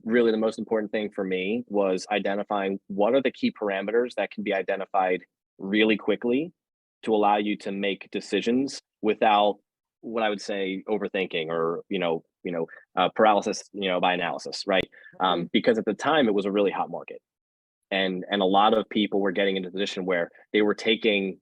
really the most important thing for me was identifying what are the key parameters that can be identified really quickly to allow you to make decisions without what I would say overthinking or paralysis by analysis, right? Because at the time it was a really hot market, and a lot of people were getting into a position where they were taking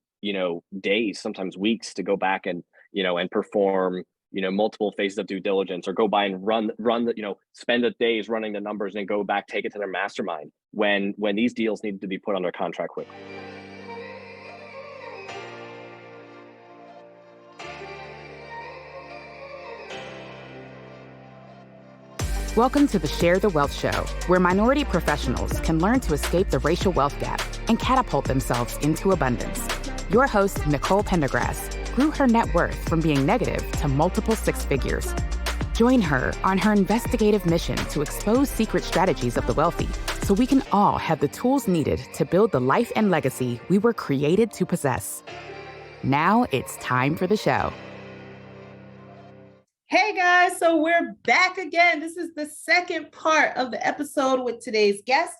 days, sometimes weeks, to go back and and perform multiple phases of due diligence, or go by and run the spend the days running the numbers and go back, take it to their mastermind when these deals needed to be put under contract quickly. Welcome to the Share the Wealth Show, where minority professionals can learn to escape the racial wealth gap and catapult themselves into abundance. Your host, Nicole Pendergrass, grew her net worth from being negative to multiple six figures. Join her on her investigative mission to expose secret strategies of the wealthy so we can all have the tools needed to build the life and legacy we were created to possess. Now it's time for the show. Hey guys, so we're back again. This is the second part of the episode with today's guest.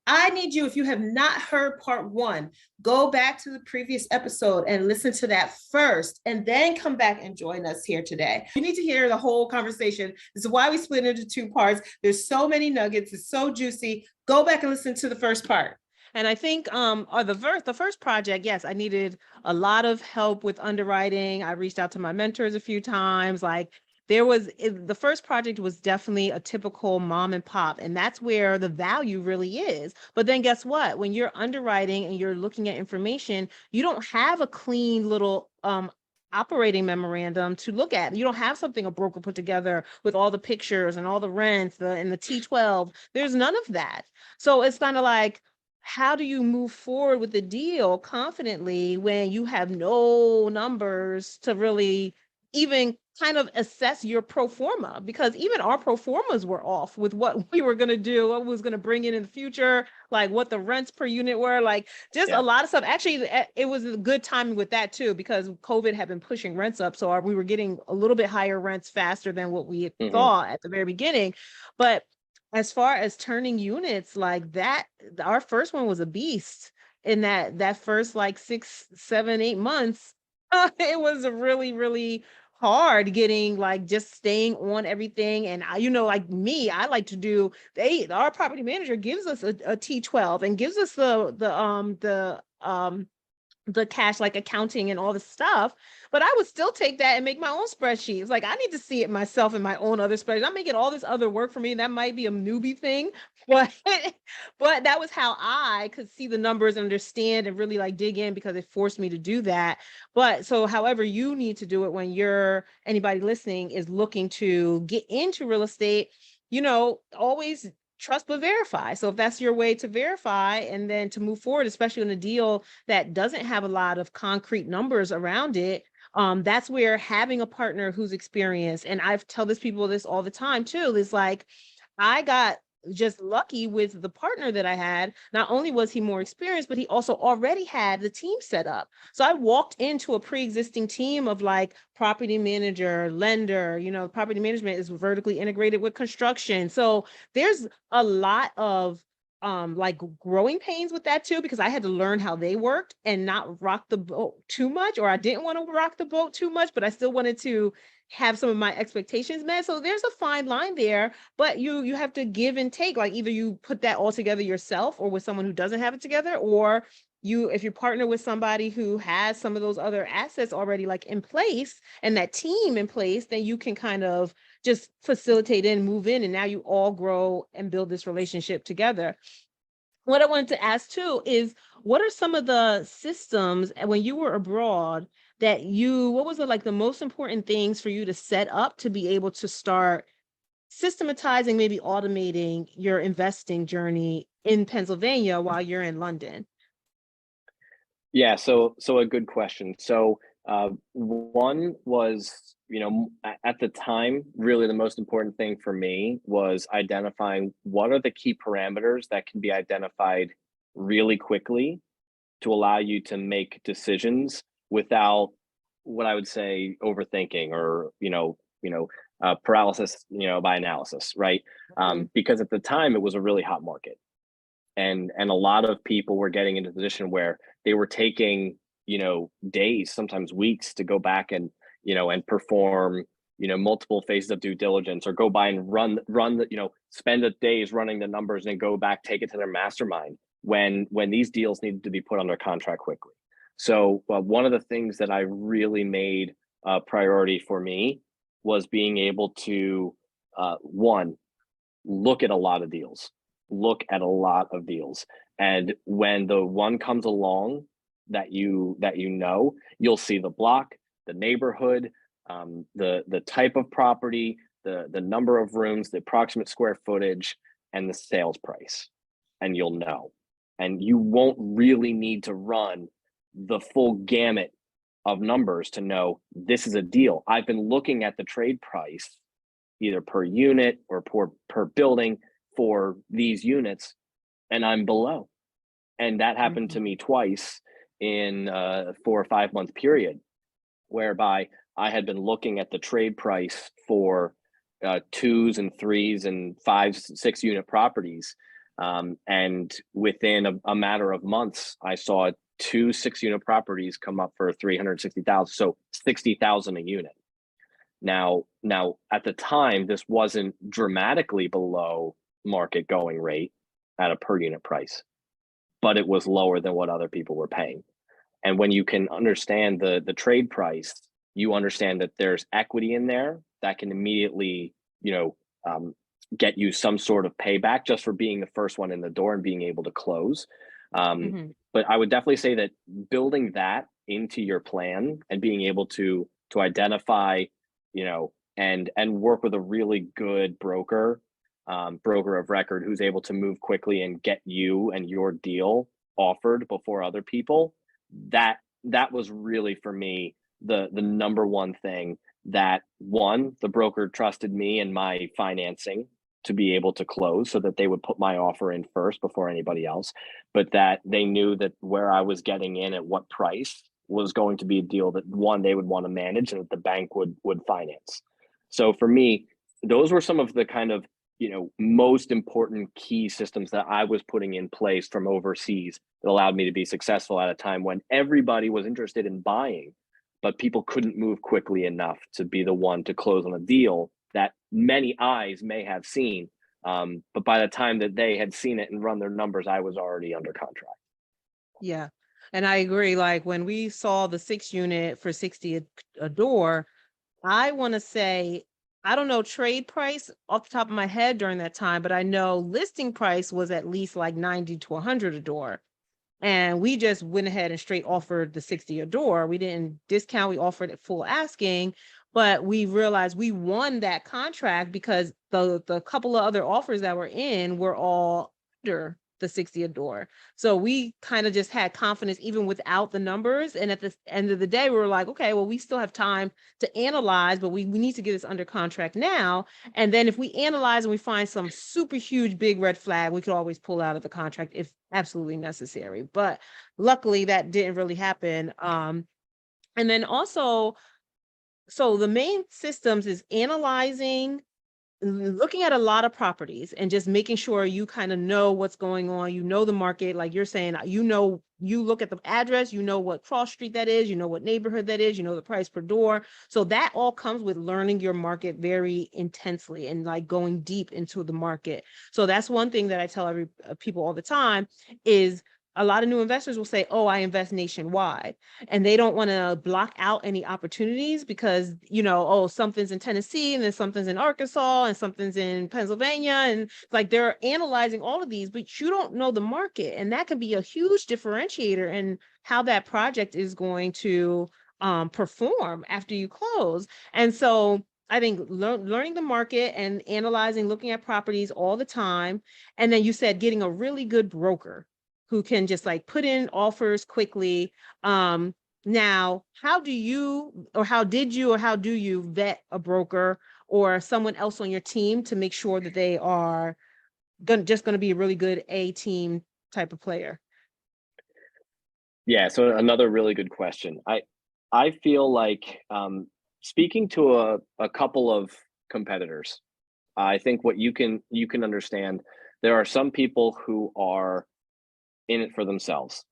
I need you, if you have not heard part one, go back to the previous episode and listen to that first, and then come back and join us here today. You need to hear the whole conversation. This is why we split into two parts. There's so many nuggets. It's so juicy. Go back and listen to the first part. And I think the first project, yes, I needed a lot of help with underwriting. I reached out to my mentors a few times. The first project was definitely a typical mom and pop, and that's where the value really is. But then guess what? When you're underwriting and you're looking at information, you don't have a clean little operating memorandum to look at. You don't have something a broker put together with all the pictures and all the rents and the T12. There's none of that. So it's kind of like, how do you move forward with the deal confidently when you have no numbers to really even kind of assess your pro forma? Because even our pro formas were off with what we were going to do, what was going to bring in the future, like what the rents per unit were, a lot of stuff. Actually, it was a good timing with that too, because COVID had been pushing rents up. So we were getting a little bit higher rents faster than what we had thought at the very beginning. But as far as turning units like that, our first one was a beast in that first 6, 7, 8 months. It was really, really hard getting just staying on everything. And like me, I like to do, our property manager gives us a T12 and gives us the cash, accounting and all the stuff, but I would still take that and make my own spreadsheets. I need to see it myself in my own other spreadsheet. I'm making all this other work for me. That might be a newbie thing, but that was how I could see the numbers, understand, and really dig in, because it forced me to do that. But so however you need to do it when anybody listening is looking to get into real estate, always trust but verify. So if that's your way to verify and then to move forward, especially in a deal that doesn't have a lot of concrete numbers around it, that's where having a partner who's experienced, and I've tell people this all the time too, is I got just lucky with the partner that I had. Not only was he more experienced, but he also already had the team set up. So I walked into a pre-existing team of property manager, lender, property management is vertically integrated with construction. So there's a lot of growing pains with that too, because I had to learn how they worked and not rock the boat too much, or I didn't want to rock the boat too much, but I still wanted to have some of my expectations met. So there's a fine line there, but you have to give and take. Either you put that all together yourself or with someone who doesn't have it together, or if you partner with somebody who has some of those other assets already in place and that team in place, then you can kind of just facilitate and move in, and now you all grow and build this relationship together. What I wanted to ask too is, what are some of the systems when you were abroad that what was the most important things for you to set up to be able to start systematizing, maybe automating your investing journey in Pennsylvania while you're in London? Yeah, so a good question. So one was, at the time, really the most important thing for me was identifying what are the key parameters that can be identified really quickly to allow you to make decisions without what I would say overthinking or paralysis, by analysis, right? Because at the time it was a really hot market, and a lot of people were getting into a position where they were taking, days, sometimes weeks, to go back and and perform multiple phases of due diligence, or go by and run the spend the days running the numbers and go back, take it to their mastermind, when these deals needed to be put under contract quickly. So one of the things that I really made a priority for me was being able to one, look at a lot of deals, and when the one comes along that you'll see the block, the neighborhood, the type of property, the number of rooms, the approximate square footage, and the sales price, and you'll know. And you won't really need to run the full gamut of numbers to know this is a deal. I've been looking at the trade price, either per unit or per building, for these units, and I'm below. And that happened to me twice in a 4 or 5 month period, whereby I had been looking at the trade price for 2s and 3s and 5s, 6 unit properties. And within a matter of months, I saw 2 6-unit properties come up for 360,000. So 60,000 a unit. Now at the time, this wasn't dramatically below market going rate at a per unit price, but it was lower than what other people were paying. And when you can understand the trade price, you understand that there's equity in there that can immediately, get you some sort of payback just for being the first one in the door and being able to close. But I would definitely say that building that into your plan and being able to identify, and work with a really good broker of record who's able to move quickly and get you and your deal offered before other people, that was really, for me, the number one thing. That one, the broker trusted me and my financing to be able to close, so that they would put my offer in first before anybody else, but that they knew that where I was getting in at what price was going to be a deal that, one, they would want to manage, and that the bank would finance. So for me, those were some of the kind of most important key systems that I was putting in place from overseas that allowed me to be successful at a time when everybody was interested in buying, but people couldn't move quickly enough to be the one to close on a deal that many eyes may have seen. But by the time that they had seen it and run their numbers, I was already under contract. Yeah. And I agree. Like when we saw the 6-unit for 60 a door, I want to say, I don't know trade price off the top of my head during that time, but I know listing price was at least like 90 to 100 a door. And we just went ahead and straight offered the 60 a door. We didn't discount, we offered it full asking, but we realized we won that contract because the couple of other offers that were in were all under the 60 a door. So we kind of just had confidence even without the numbers. And at the end of the day, we were like, okay, well, we still have time to analyze, but we need to get this under contract now. And then if we analyze and we find some super huge big red flag, we could always pull out of the contract if absolutely necessary. But luckily that didn't really happen. And then also, so the main systems is analyzing, looking at a lot of properties and just making sure you kind of know what's going on, the market, like you're saying, you look at the address, what cross street that is, what neighborhood that is, the price per door. So that all comes with learning your market very intensely and like going deep into the market. So that's one thing that I tell people all the time is, a lot of new investors will say, oh, I invest nationwide, and they don't want to block out any opportunities because, oh, something's in Tennessee and then something's in Arkansas and something's in Pennsylvania. And like they're analyzing all of these, but you don't know the market. And that can be a huge differentiator in how that project is going to perform after you close. And so I think learning the market and analyzing, looking at properties all the time. And then you said getting a really good broker who can just like put in offers quickly. Now, how do you vet a broker or someone else on your team to make sure that they are just going to be a really good A-team type of player? Yeah, so another really good question. I feel like speaking to a couple of competitors. I think what you can understand, there are some people who are in it for themselves.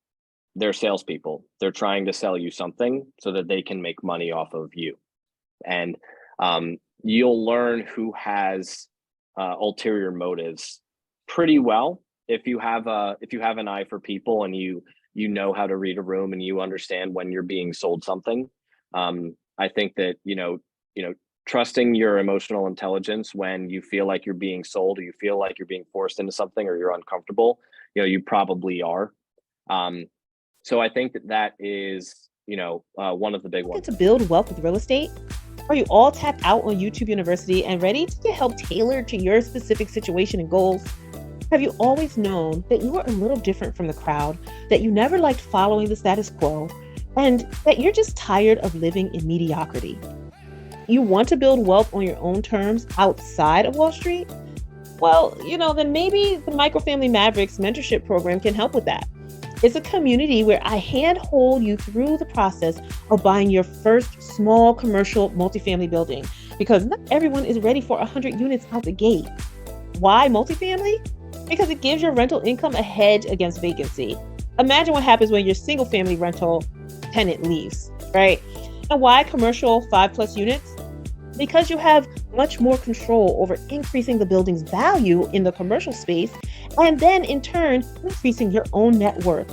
They're salespeople. They're trying to sell you something so that they can make money off of you. And you'll learn who has ulterior motives pretty well if you have an eye for people, and you know how to read a room, and you understand when you're being sold something. I think that trusting your emotional intelligence when you feel like you're being sold, or you feel like you're being forced into something, or you're uncomfortable, you probably are. So I think that is one of the big ones. To build wealth with real estate? Are you all tapped out on YouTube University and ready to get help tailored to your specific situation and goals? Have you always known that you are a little different from the crowd, that you never liked following the status quo, and that you're just tired of living in mediocrity? You want to build wealth on your own terms outside of Wall Street? Well, then maybe the Microfamily Mavericks mentorship program can help with that. It's a community where I handhold you through the process of buying your first small commercial multifamily building, because not everyone is ready for 100 units out the gate. Why multifamily? Because it gives your rental income a hedge against vacancy. Imagine what happens when your single family rental tenant leaves, right? And why commercial 5+ units? Because you have much more control over increasing the building's value in the commercial space, and then in turn, increasing your own net worth.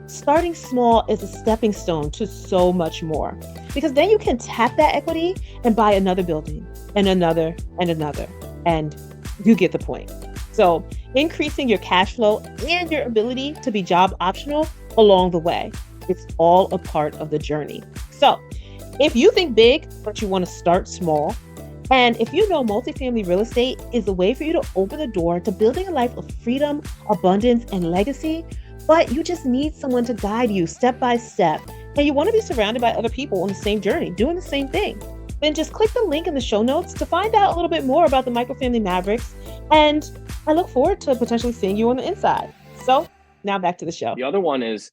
Starting small is a stepping stone to so much more, because then you can tap that equity and buy another building and another and another, and you get the point. So increasing your cash flow and your ability to be job optional along the way. It's all a part of the journey. So if you think big, but you want to start small, and if you know multifamily real estate is a way for you to open the door to building a life of freedom, abundance, and legacy, but you just need someone to guide you step by step, and you want to be surrounded by other people on the same journey, doing the same thing, then just click the link in the show notes to find out a little bit more about the Microfamily Mavericks, and I look forward to potentially seeing you on the inside. So now back to the show. The other one is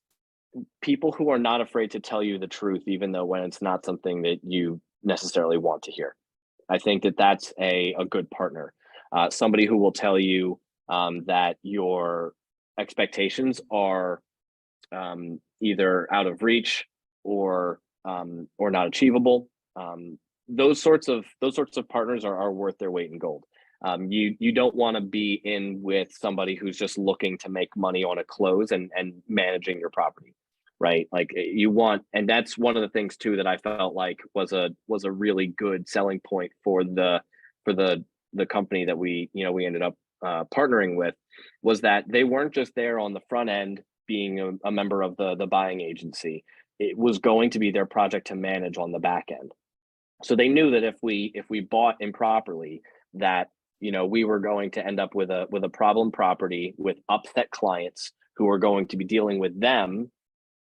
people who are not afraid to tell you the truth, even though when it's not something that you necessarily want to hear. I think that that's a good partner. Somebody who will tell you that your expectations are either out of reach or not achievable. Those sorts of partners are worth their weight in gold. You don't want to be in with somebody who's just looking to make money on a close and managing your property, right? Like you want, and that's one of the things too that I felt like was a really good selling point for the company that we ended up partnering with, was that they weren't just there on the front end being a member of the buying agency. It was going to be their project to manage on the back end. So they knew that if we bought improperly, that we were going to end up with a problem property with upset clients who are going to be dealing with them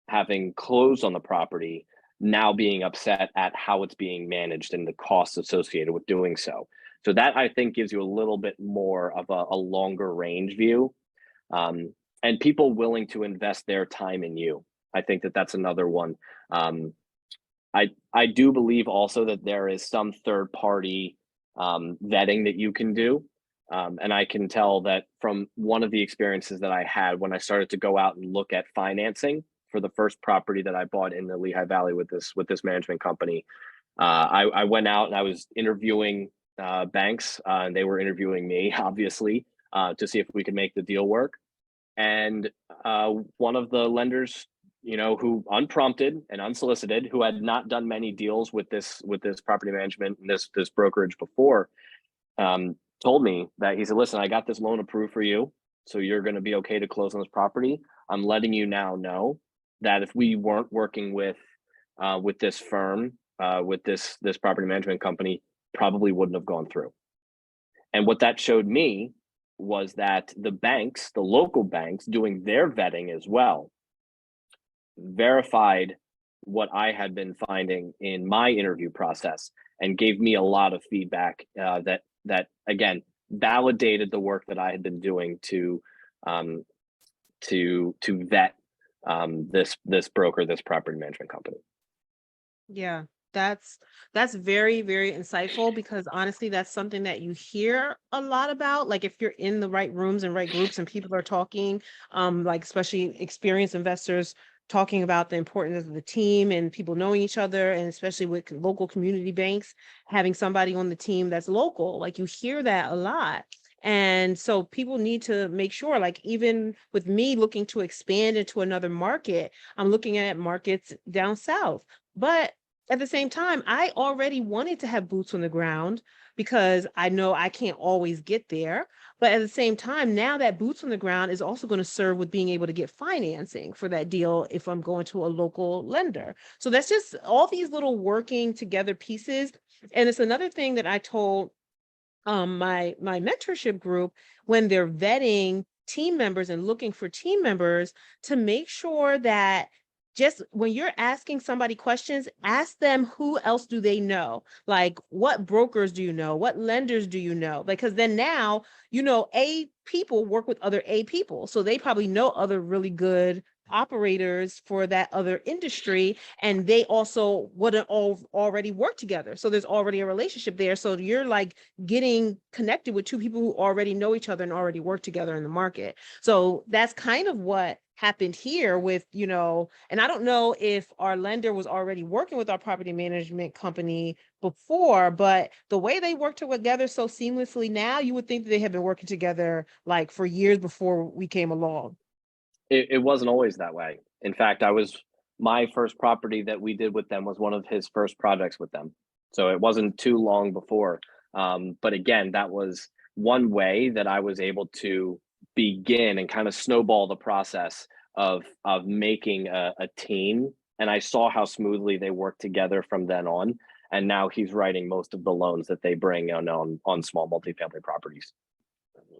having closed on the property, now being upset at how it's being managed and the costs associated with doing so. So that, I think, gives you a little bit more of a longer range view, and people willing to invest their time in you. I think that that's another one. I do believe also that there is some third party vetting that you can do. And I can tell that from one of the experiences that I had when I started to go out and look at financing for the first property that I bought in the Lehigh Valley with this management company. I went out and I was interviewing banks, and they were interviewing me, obviously, to see if we could make the deal work. And one of the lenders, who unprompted and unsolicited, who had not done many deals with this property management and this brokerage before, told me that he said, "Listen, I got this loan approved for you, so you're going to be okay to close on this property. I'm letting you now know that if we weren't working with this firm, with this property management company, probably wouldn't have gone through." And what that showed me was that the banks, the local banks, doing their vetting as well, verified what I had been finding in my interview process and gave me a lot of feedback that again validated the work that I had been doing to vet this broker, this property management company. Yeah. That's very, very insightful, because honestly, that's something that you hear a lot about. Like if you're in the right rooms and right groups and people are talking, like especially experienced investors talking about the importance of the team and people knowing each other, and especially with local community banks, having somebody on the team that's local, like you hear that a lot. And so people need to make sure, like even with me looking to expand into another market, I'm looking at markets down south. But at the same time, I already wanted to have boots on the ground because I know I can't always get there. But at the same time, now that boots on the ground is also going to serve with being able to get financing for that deal if I'm going to a local lender. So that's just all these little working together pieces. And it's another thing that I told my mentorship group when they're vetting team members and looking for team members, to make sure that just when you're asking somebody questions, ask them who else do they know? Like what brokers do you know? What lenders do you know? Because then now, A people work with other A people. So they probably know other really good operators for that other industry, and they also would all already work together. So there's already a relationship there. So you're like getting connected with two people who already know each other and already work together in the market. So that's kind of what happened here with, and I don't know if our lender was already working with our property management company before, but the way they work together so seamlessly now, you would think that they have been working together like for years before we came along. It wasn't always that way. In fact, my first property that we did with them was one of his first projects with them. So it wasn't too long before. But again, that was one way that I was able to begin and kind of snowball the process of making a team. And I saw how smoothly they worked together from then on. And now he's writing most of the loans that they bring on small multifamily properties.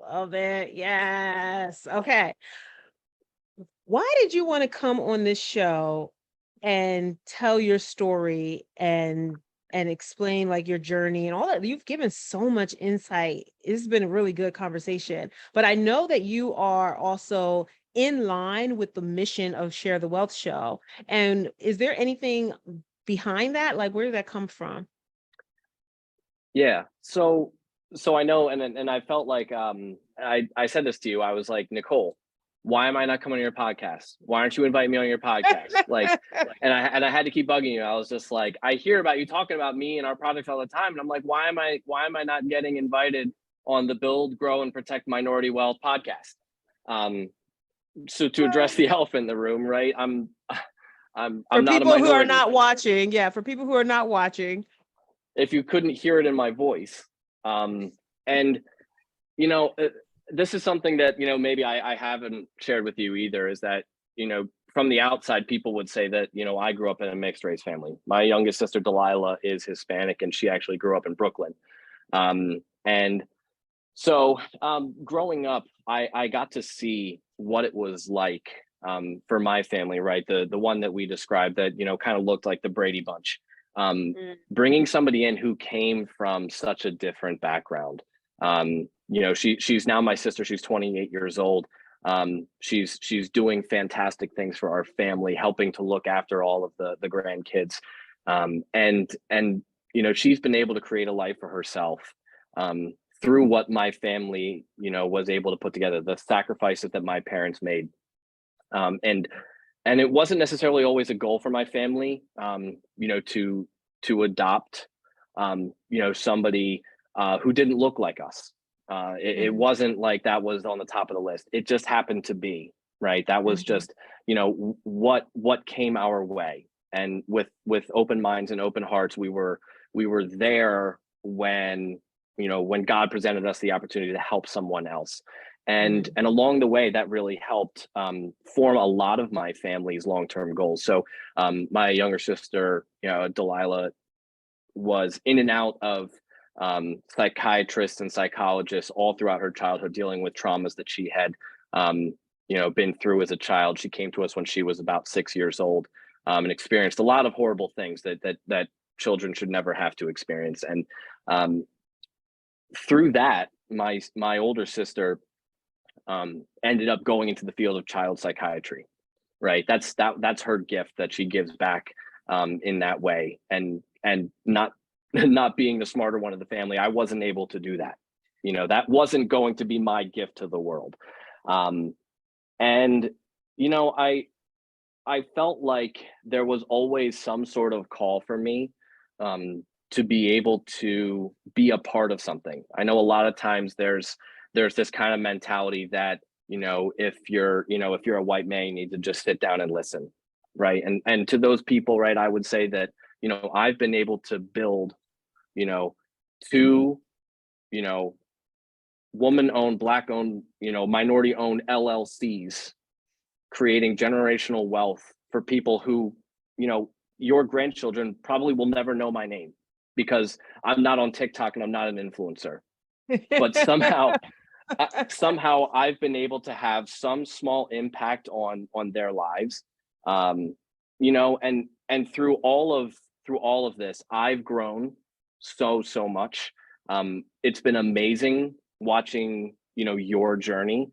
Love it. Yes. Okay. Why did you want to come on this show and tell your story and explain like your journey and all that? You've given so much insight. It's been a really good conversation. But I know that you are also in line with the mission of Share the Wealth Show. And is there anything behind that? Like where did that come from? Yeah. So I know, and I felt like I said this to you. I was like, Nicole, why am I not coming on your podcast? Why aren't you inviting me on your podcast? Like, and I had to keep bugging you. I was just like, I hear about you talking about me and our projects all the time, and I'm like, why am I not getting invited on the Build, Grow, and Protect Minority Wealth podcast? So to address the elephant in the room, right? I'm For not a people who are minority. not watching, yeah, for people who are not watching. If you couldn't hear it in my voice, and this is something that maybe I haven't shared with you either, is that from the outside people would say that I grew up in a mixed race family. My youngest sister Delilah is Hispanic, and she actually grew up in Brooklyn, and so growing up I got to see what it was like for my family, right? The one that we described that kind of looked like the Brady Bunch, bringing somebody in who came from such a different background. She's now my sister. She's 28 years old. She's doing fantastic things for our family, helping to look after all of the grandkids. And she's been able to create a life for herself through what my family, was able to put together, the sacrifices that my parents made. And it wasn't necessarily always a goal for my family, to adopt, somebody who didn't look like us. It wasn't like that was on the top of the list. It just happened to be, right? That was just, what came our way. And with open minds and open hearts, we were there when God presented us the opportunity to help someone else. And along the way, that really helped form a lot of my family's long-term goals. So my younger sister, Delilah, was in and out of psychiatrists and psychologists all throughout her childhood, dealing with traumas that she had, been through as a child. She came to us when she was about 6 years old, and experienced a lot of horrible things that children should never have to experience. And through that, my older sister ended up going into the field of child psychiatry, right? That's her gift that she gives back in that way. And and not not being the smarter one of the family, I wasn't able to do that. That wasn't going to be my gift to the world. And I felt like there was always some sort of call for me, to be able to be a part of something. I know a lot of times there's this kind of mentality that, if you're a white man, you need to just sit down and listen, right? And to those people, right, I would say that, I've been able to build, two, woman-owned, Black-owned, minority-owned LLCs, creating generational wealth for people who, your grandchildren probably will never know my name because I'm not on TikTok and I'm not an influencer. But somehow I've been able to have some small impact on their lives. And through all of this, I've grown so much. It's been amazing watching, your journey,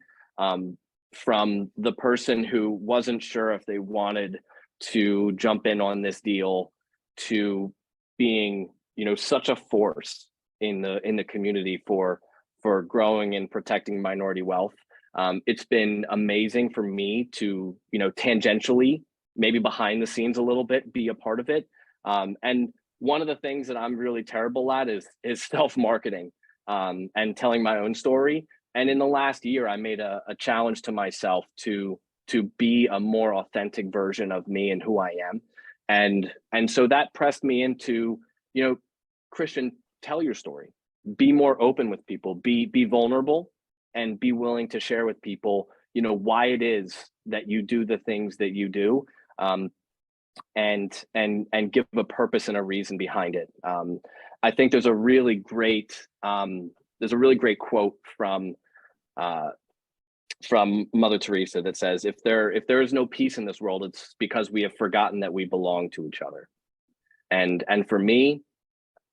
from the person who wasn't sure if they wanted to jump in on this deal to being, such a force in the community for growing and protecting minority wealth. It's been amazing for me to, tangentially, maybe behind the scenes a little bit, be a part of it. And one of the things that I'm really terrible at is self-marketing, and telling my own story. And in the last year, I made a challenge to myself to be a more authentic version of me and who I am. And so that pressed me into, Christian, tell your story, be more open with people, be vulnerable, and be willing to share with people, why it is that you do the things that you do, and give a purpose and a reason behind it. I think there's a really great quote from Mother Teresa that says, if there is no peace in this world, it's because we have forgotten that we belong to each other. And for me,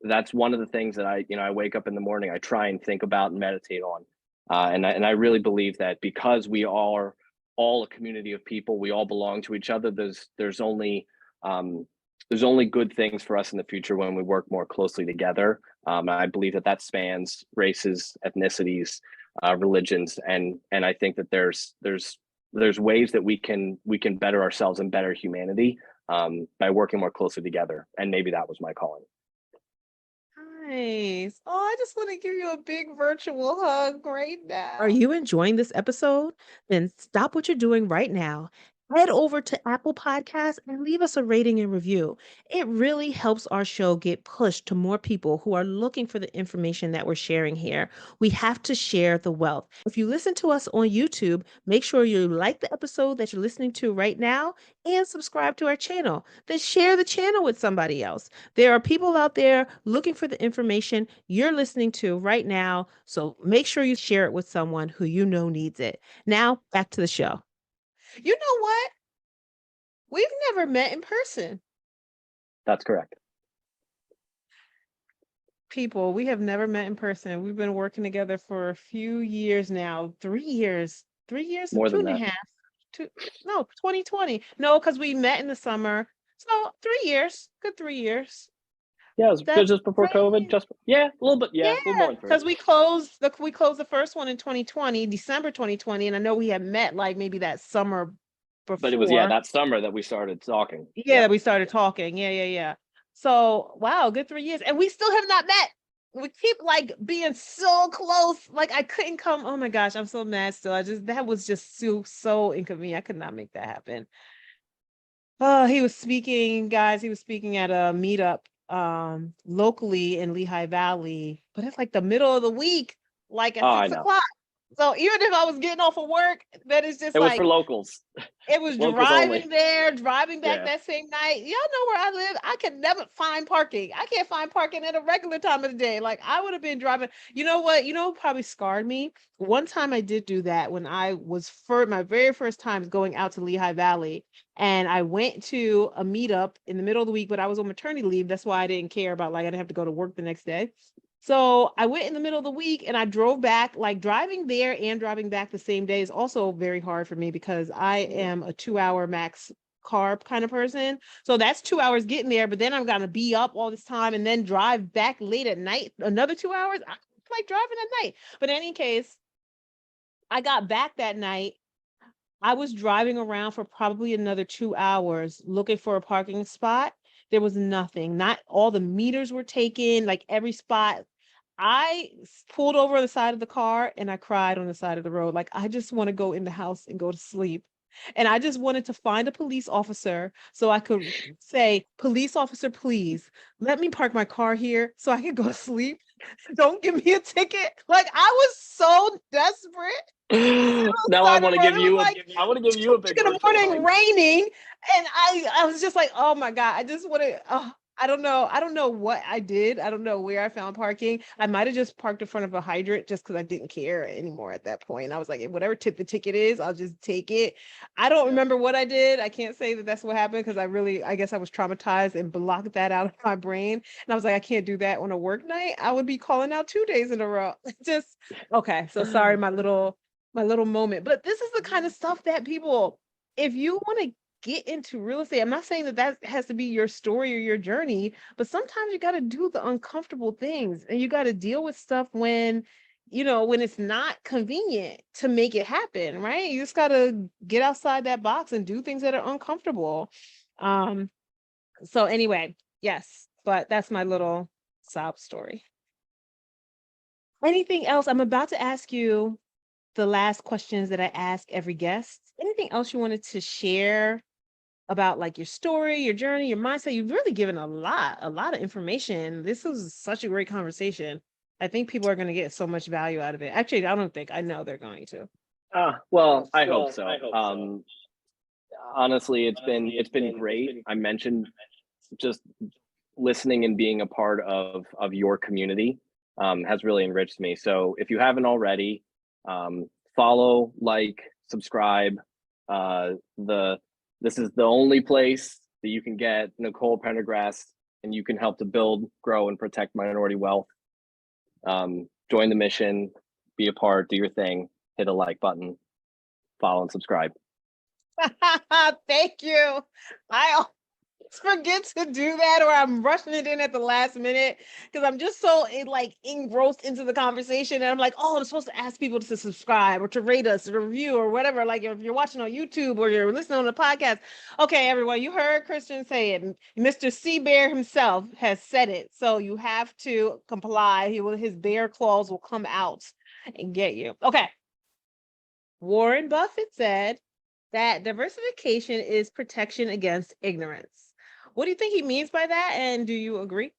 that's one of the things that I wake up in the morning, I try and think about and meditate on. And I really believe that because we are all a community of people, we all belong to each other. There's only good things for us in the future when we work more closely together. I believe that spans races, ethnicities, religions, and I think that there's ways that we can better ourselves and better humanity, by working more closely together. And maybe that was my calling. Nice. Oh, I just want to give you a big virtual hug right now. Are you enjoying this episode? Then stop what you're doing right now. Head over to Apple Podcasts and leave us a rating and review. It really helps our show get pushed to more people who are looking for the information that we're sharing here. We have to share the wealth. If you listen to us on YouTube, make sure you like the episode that you're listening to right now and subscribe to our channel. Then share the channel with somebody else. There are people out there looking for the information you're listening to right now, so make sure you share it with someone who you know needs it. Now, back to the show. You know what? We've never met in person. That's correct. People, we have never met in person. We've been working together for a few years now. 3 years. 3 years? More two than and a that. half. 2020. No, because we met in the summer. So 3 years. Good 3 years. Yeah, it was That's just before COVID. great. A little bit. Yeah, a little more than three. Because we closed the first one in 2020, December 2020, and I know we had met like maybe that summer before. But it was that summer that we started talking. Yeah, we started talking. Yeah. So wow, good 3 years, and we still have not met. We keep like being so close. Like I couldn't come. Oh my gosh, I'm so mad still. That was just so inconvenient. I could not make that happen. Oh, he was speaking, guys. He was speaking at a meetup locally in Lehigh Valley, but it's like the middle of the week, like at 6 o'clock. So even if I was getting off of work, that is just it was for locals. It was Locals driving only. there, driving back that same night. Y'all know where I live. I can never find parking. I can't find parking at a regular time of the day. Like I would have been driving. You know what? Probably scarred me. One time I did do that when I was my very first time going out to Lehigh Valley. And I went to a meetup in the middle of the week, but I was on maternity leave. That's why I didn't care about I didn't have to go to work the next day. So I went in the middle of the week and I drove back. Like driving there and driving back the same day is also very hard for me because I am a 2-hour max car kind of person. So that's 2 hours getting there, but then I'm gonna be up all this time and then drive back late at night, another 2 hours. I like driving at night. But in any case, I got back that night. I was driving around for probably another 2 hours looking for a parking spot. There was nothing. Not all the meters were taken, like every spot. Pulled over on the side of the car and I cried on the side of the road. Like, I just want to go in the house and go to sleep. And I just wanted to find a police officer so I could say, police officer, please let me park my car here so I can go to sleep. Don't give me a ticket. Like, I was so desperate. Now I want to give you I want to give you a big in the virtual morning hug. raining, and I was just like, oh my God, I just want to. I don't know what I did. I don't know where I found parking. I might have just parked in front of a hydrant just because I didn't care anymore at that point. I was like, whatever the ticket is, I'll just take it. I don't remember what I did. I can't say that that's what happened because I guess I was traumatized and blocked that out of my brain. And I was like, I can't do that on a work night. I would be calling out 2 days in a row. Just okay. So sorry, my little moment. But this is the kind of stuff that people, if you want to get into real estate, I'm not saying that has to be your story or your journey, but sometimes you got to do the uncomfortable things and you got to deal with stuff when it's not convenient to make it happen, right? You just got to get outside that box and do things that are uncomfortable. So anyway, yes, but that's my little sob story. Anything else? I'm about to ask you the last questions that I ask every guest. Anything else you wanted to share about like your story, your journey, your mindset? You've really given a lot of information. This was such a great conversation. I think people are going to get so much value out of it. Actually, I know they're going to. Well, I hope so. Honestly, it's been great. I mentioned just listening and being a part of your community has really enriched me. So if you haven't already, follow, like, subscribe. This is the only place that you can get Nicole Pendergrass, and you can help to build, grow, and protect minority wealth. Join the mission, be a part, do your thing, hit a like button, follow and subscribe. Thank you. I always forget to do that, or I'm rushing it in at the last minute because I'm just so engrossed into the conversation, and I'm like, oh, I'm supposed to ask people to subscribe or to rate us or to review or whatever. Like if you're watching on YouTube or you're listening on the podcast, okay, everyone, you heard Christian say it. Mr. C. Bear himself has said it, so you have to comply. His bear claws will come out and get you. Okay. Warren Buffett said that diversification is protection against ignorance. What do you think he means by that? And do you agree?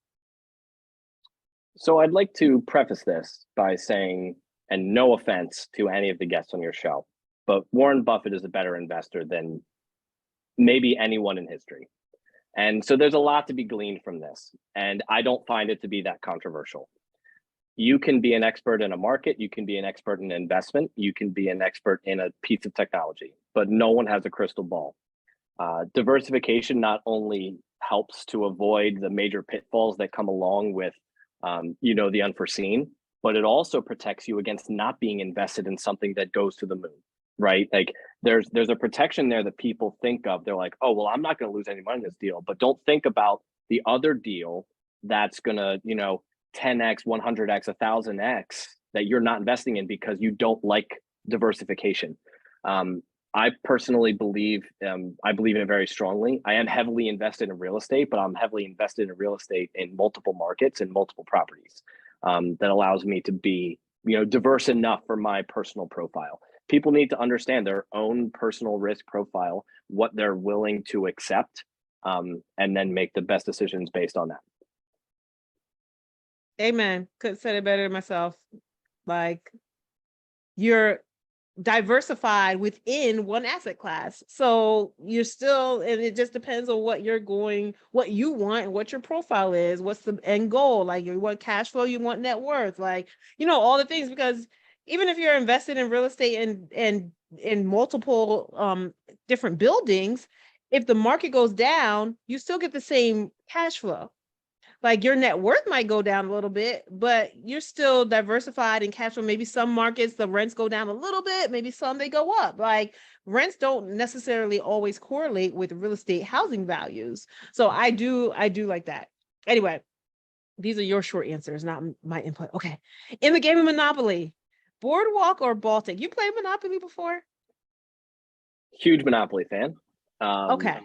So I'd like to preface this by saying, and no offense to any of the guests on your show, but Warren Buffett is a better investor than maybe anyone in history. And so there's a lot to be gleaned from this. And I don't find it to be that controversial. You can be an expert in a market, you can be an expert in investment, you can be an expert in a piece of technology, but no one has a crystal ball. Diversification not only helps to avoid the major pitfalls that come along with, the unforeseen, but it also protects you against not being invested in something that goes to the moon, right? Like there's a protection there that people think of. They're like, oh, well, I'm not going to lose any money in this deal, but don't think about the other deal that's going to, 10x, 100x, 1000x that you're not investing in because you don't like diversification. I personally believe in it very strongly. I am heavily invested in real estate, but I'm heavily invested in real estate in multiple markets and multiple properties. That allows me to be, diverse enough for my personal profile. People need to understand their own personal risk profile, what they're willing to accept, and then make the best decisions based on that. Amen. Couldn't say it better than myself. Like, you're diversified within one asset class. So you're still, and it just depends on what you want and what your profile is, what's the end goal, like you want cash flow, you want net worth, like, all the things, because even if you're invested in real estate and in multiple different buildings, if the market goes down, you still get the same cash flow. like your net worth might go down a little bit, but you're still diversified and cash flow. Maybe some markets, the rents go down a little bit, maybe some they go up. Like rents don't necessarily always correlate with real estate housing values. So I do like that. Anyway, these are your short answers, not my input. Okay. In the game of Monopoly, Boardwalk or Baltic? You played Monopoly before? Huge Monopoly fan. Okay.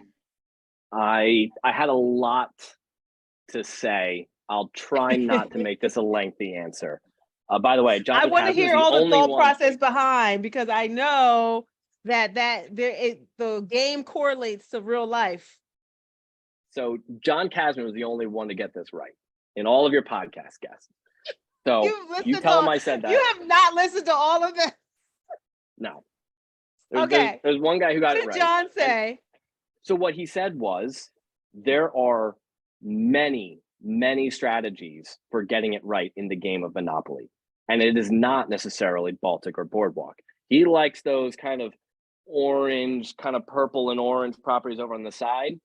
I had a lot to say. I'll try not to make this a lengthy answer. By the way, John I want to Kasman is hear the all the only thought one. process behind, because I know that the game correlates to real life. So John Kasman was the only one to get this right in all of your podcast guests. So you tell him I said that. You have not listened to all of them. No. There's one guy who got it right. What did John say? So what he said was, there are many, many strategies for getting it right in the game of Monopoly. And it is not necessarily Baltic or Boardwalk. He likes those kind of orange, kind of purple and orange properties over on the side.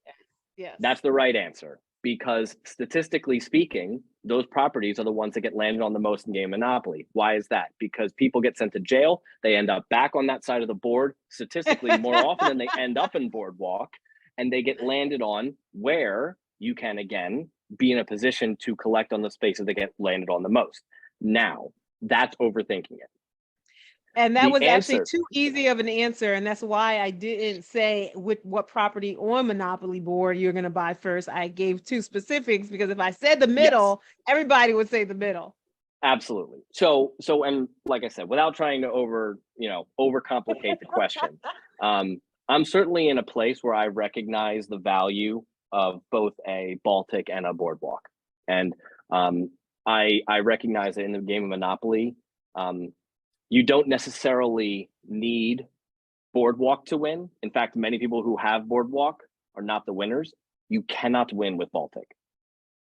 Yes. That's the right answer, because statistically speaking, those properties are the ones that get landed on the most in game Monopoly. Why is that? Because people get sent to jail. They end up back on that side of the board statistically more often than they end up in Boardwalk, and they get landed on where you can, again, be in a position to collect on the spaces that get landed on the most. Now, that's overthinking it. And that was actually too easy of an answer. And that's why I didn't say with what property on Monopoly board you're going to buy first. I gave two specifics, because if I said the middle, everybody would say the middle. Absolutely. So, and like I said, without trying to overcomplicate the question, I'm certainly in a place where I recognize the value of both a Baltic and a Boardwalk. And I recognize that in the game of Monopoly, you don't necessarily need Boardwalk to win. In fact, many people who have Boardwalk are not the winners. You cannot win with Baltic.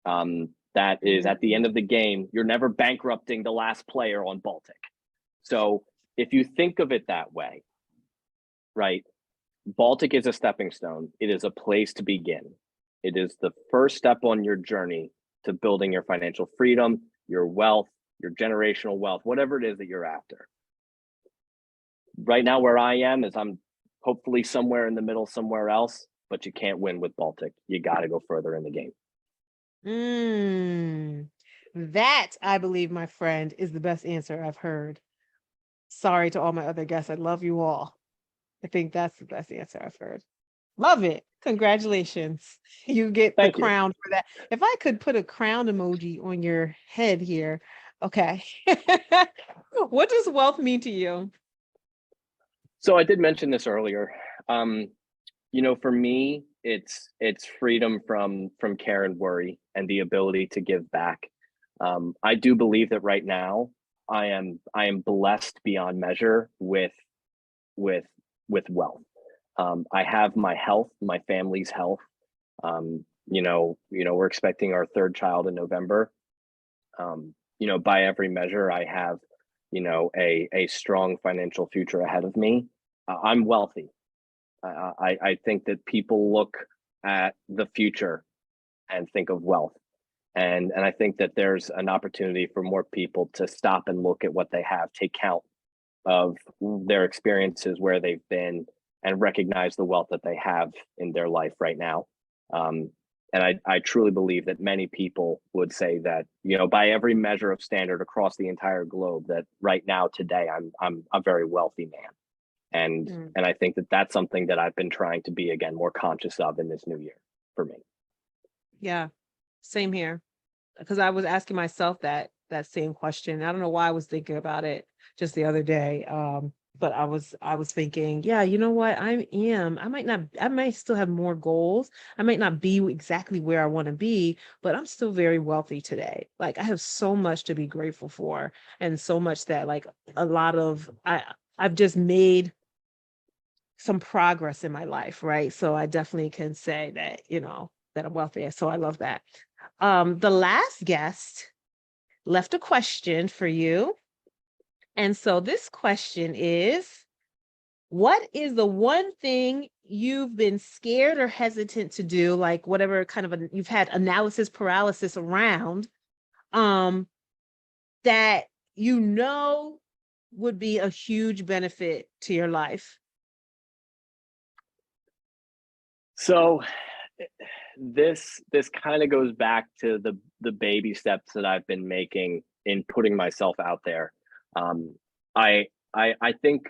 That is, at the end of the game, you're never bankrupting the last player on Baltic. So if you think of it that way, right, Baltic is a stepping stone. It is a place to begin. It is the first step on your journey to building your financial freedom, your wealth, your generational wealth, whatever it is that you're after. Right now, where I am is I'm hopefully somewhere in the middle, somewhere else, but you can't win with Baltic. You got to go further in the game. That, I believe, my friend, is the best answer I've heard. Sorry to all my other guests. I love you all. I think that's the best answer I've heard. Love it. Congratulations. You get the crown for that. If I could put a crown emoji on your head here. Okay. What does wealth mean to you? So I did mention this earlier. For me, it's freedom from care and worry, and the ability to give back. I do believe that right now I am blessed beyond measure with wealth. I have my health, my family's health. We're expecting our third child in November. By every measure, I have, a strong financial future ahead of me. I'm wealthy. I think that people look at the future and think of wealth. And I think that there's an opportunity for more people to stop and look at what they have, take count of their experiences, where they've been, and recognize the wealth that they have in their life right now. And I truly believe that many people would say that, by every measure of standard across the entire globe, that right now, today, I'm a very wealthy man. And I think that that's something that I've been trying to be, again, more conscious of in this new year for me. Yeah, same here. Because I was asking myself that same question. I don't know why I was thinking about it just the other day. But I was thinking, yeah, you know what? I might still have more goals. I might not be exactly where I want to be, but I'm still very wealthy today. Like, I have so much to be grateful for, and so much that, like, I've just made some progress in my life, right? So I definitely can say that, that I'm wealthy. So I love that. The last guest left a question for you. And so this question is, what is the one thing you've been scared or hesitant to do, like whatever kind of you've had analysis paralysis around, that you know would be a huge benefit to your life? So this kind of goes back to the baby steps that I've been making in putting myself out there. Um, I think,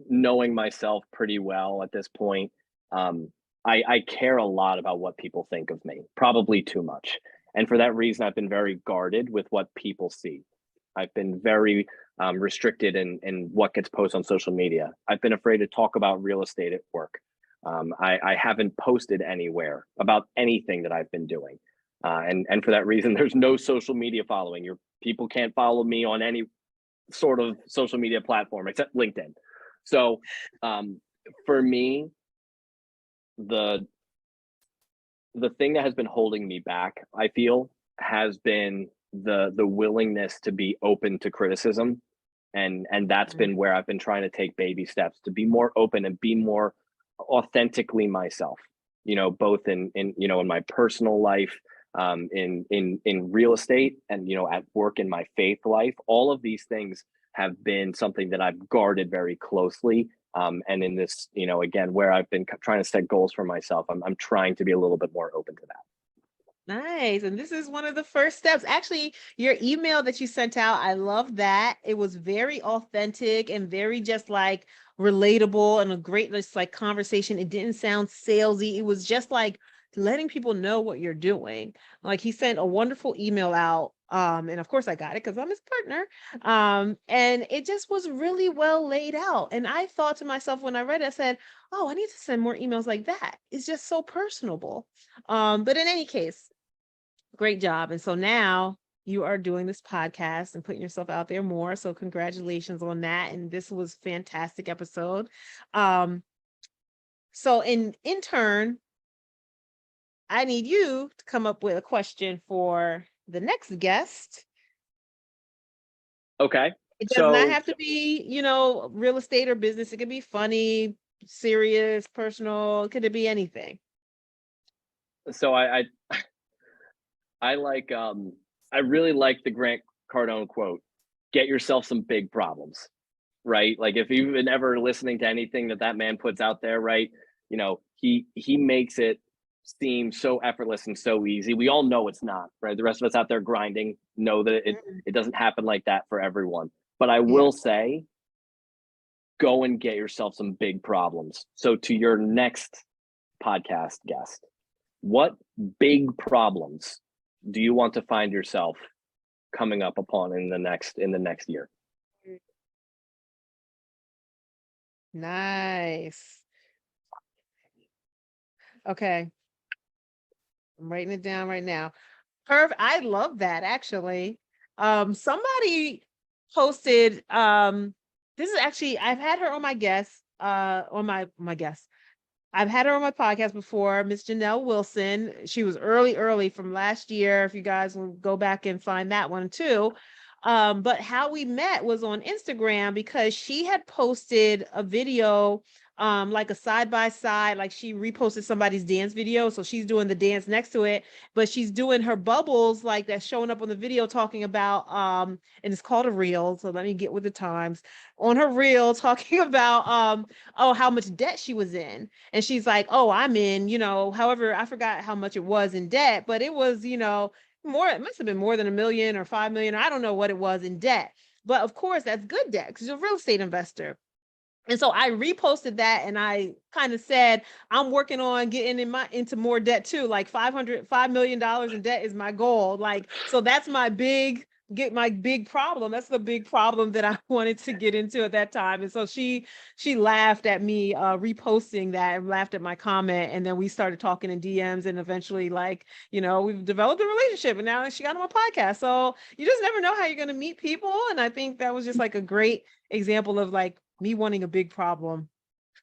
knowing myself pretty well at this point, I care a lot about what people think of me, probably too much. And for that reason, I've been very guarded with what people see. I've been very restricted in what gets posted on social media. I've been afraid to talk about real estate at work. I haven't posted anywhere about anything that I've been doing. And for that reason, there's no social media following. People can't follow me on any sort of social media platform except LinkedIn. So for me, the thing that has been holding me back, I feel, has been the willingness to be open to criticism. And that's been where I've been trying to take baby steps to be more open and be more authentically myself, both in my personal life, in real estate, and at work, in my faith life. All of these things have been something that I've guarded very closely. And in this, again, where I've been trying to set goals for myself, I'm trying to be a little bit more open to that. Nice. And this is one of the first steps. Actually, your email that you sent out, I love that. It was very authentic and very just like relatable and a great just like conversation. It didn't sound salesy. It was just like letting people know what you're doing. Like, he sent a wonderful email out. And of course I got it because I'm his partner. And it just was really well laid out. And I thought to myself when I read it, I said, oh, I need to send more emails like that. It's just so personable. But in any case, great job. And so now you are doing this podcast and putting yourself out there more. So congratulations on that. And this was a fantastic episode. So in turn, I need you to come up with a question for the next guest. Okay. It does not have to be, real estate or business. It could be funny, serious, personal. Could it be anything? So I like I really like the Grant Cardone quote, get yourself some big problems, right? Like, if you've been ever listening to anything that man puts out there, right? He makes it seem so effortless and so easy. We all know it's not, right? The rest of us out there grinding know that it doesn't happen like that for everyone. But I will say, go and get yourself some big problems. So to your next podcast guest, what big problems do you want to find yourself coming up upon in the next year? Nice. Okay. I'm writing it down right now. Perfect. I love that, actually. Somebody posted, this is actually, I've had her on my guest, on my guest. I've had her on my podcast before, Miss Janelle Wilson. She was early from last year. If you guys will go back and find that one too. But how we met was on Instagram, because she had posted a video, like a side by side, like she reposted somebody's dance video. So she's doing the dance next to it, but she's doing her bubbles like that's showing up on the video, talking about, and it's called a reel. So let me get with the times. On her reel, talking about, oh, how much debt she was in. And she's like, oh, I'm in, however, I forgot how much it was in debt, but it was, more, it must have been more than $1 million or 5 million. I don't know what it was in debt, but of course that's good debt because you're a real estate investor. And so I reposted that, and I kind of said, I'm working on getting into more debt too. Like $5 million in debt is my goal. Like, so that's my big problem. That's the big problem that I wanted to get into at that time. And so she laughed at me reposting that, and laughed at my comment. And then we started talking in DMs, and eventually, like, we've developed a relationship, and now she got on my podcast. So you just never know how you're going to meet people. And I think that was just like a great example of like me wanting a big problem.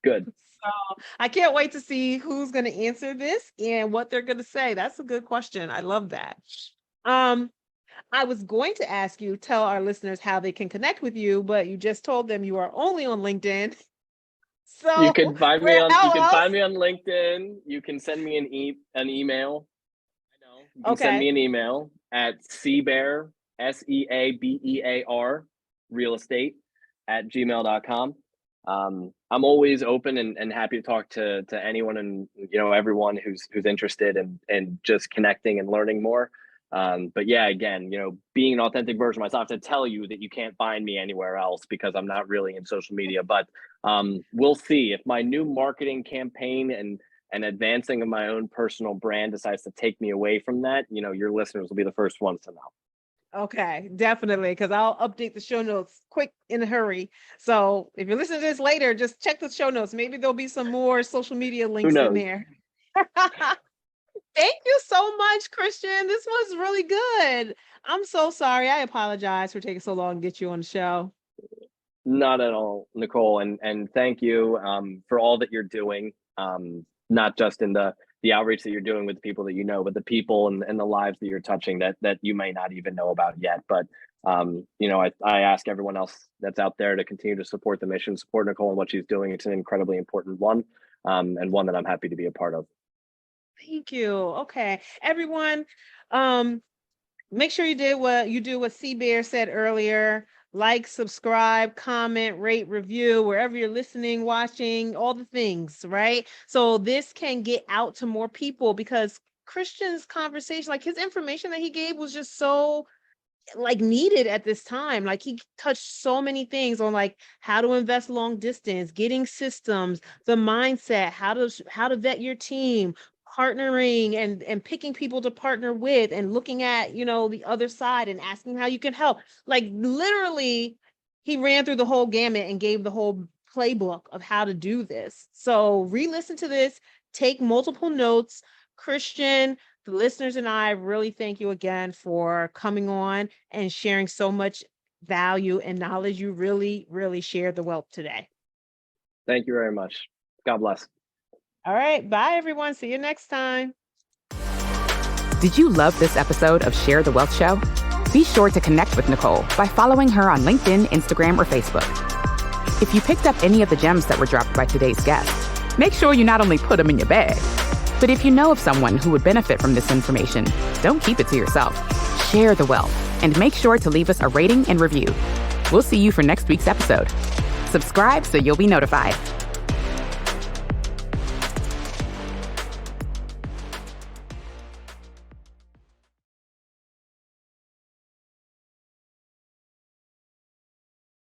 Good. So I can't wait to see who's going to answer this and what they're going to say. That's a good question. I love that. I was going to ask you, tell our listeners how they can connect with you, but you just told them you are only on LinkedIn. So You can find me where on else? LinkedIn. You can send me an email. I know. You can send Okay. me an email at Seabear, SEABEAR, real estate at gmail.com. I'm always open and happy to talk to anyone and everyone who's interested in just connecting and learning more. But yeah, again, being an authentic version of myself, I have to tell you that you can't find me anywhere else because I'm not really in social media. But we'll see if my new marketing campaign and advancing of my own personal brand decides to take me away from that. Your listeners will be the first ones to know. Okay, definitely, because I'll update the show notes quick in a hurry. So if you're listening to this later, just check the show notes. Maybe there'll be some more social media Who links in knows? there. Thank you so much, Christian. This was really good. I'm so sorry. I apologize for taking so long to get you on the show. Not at all, Nicole, and thank you for all that you're doing. Not just in the outreach that you're doing with the people that but the people and the lives that you're touching that you may not even know about yet. But I ask everyone else that's out there to continue to support the mission, support Nicole and what she's doing. It's an incredibly important one, and one that I'm happy to be a part of. Thank you. Okay, everyone, make sure you do what C Bear said earlier. Like, subscribe, comment, rate, review, wherever you're listening, watching, all the things, right? So this can get out to more people, because Christian's conversation, like his information that he gave was just so needed at this time. Like he touched so many things on how to invest long distance, getting systems, the mindset, how to vet your team, partnering and picking people to partner with, and looking at the other side and asking how you can help. Literally, he ran through the whole gamut and gave the whole playbook of how to do this. So re-listen to this, take multiple notes. Christian, the listeners, and I really thank you again for coming on and sharing so much value and knowledge. You really, really shared the wealth today. Thank you very much. God bless. All right. Bye, everyone. See you next time. Did you love this episode of Share the Wealth Show? Be sure to connect with Nicole by following her on LinkedIn, Instagram, or Facebook. If you picked up any of the gems that were dropped by today's guest, make sure you not only put them in your bag, but if you know of someone who would benefit from this information, don't keep it to yourself. Share the wealth and make sure to leave us a rating and review. We'll see you for next week's episode. Subscribe so you'll be notified.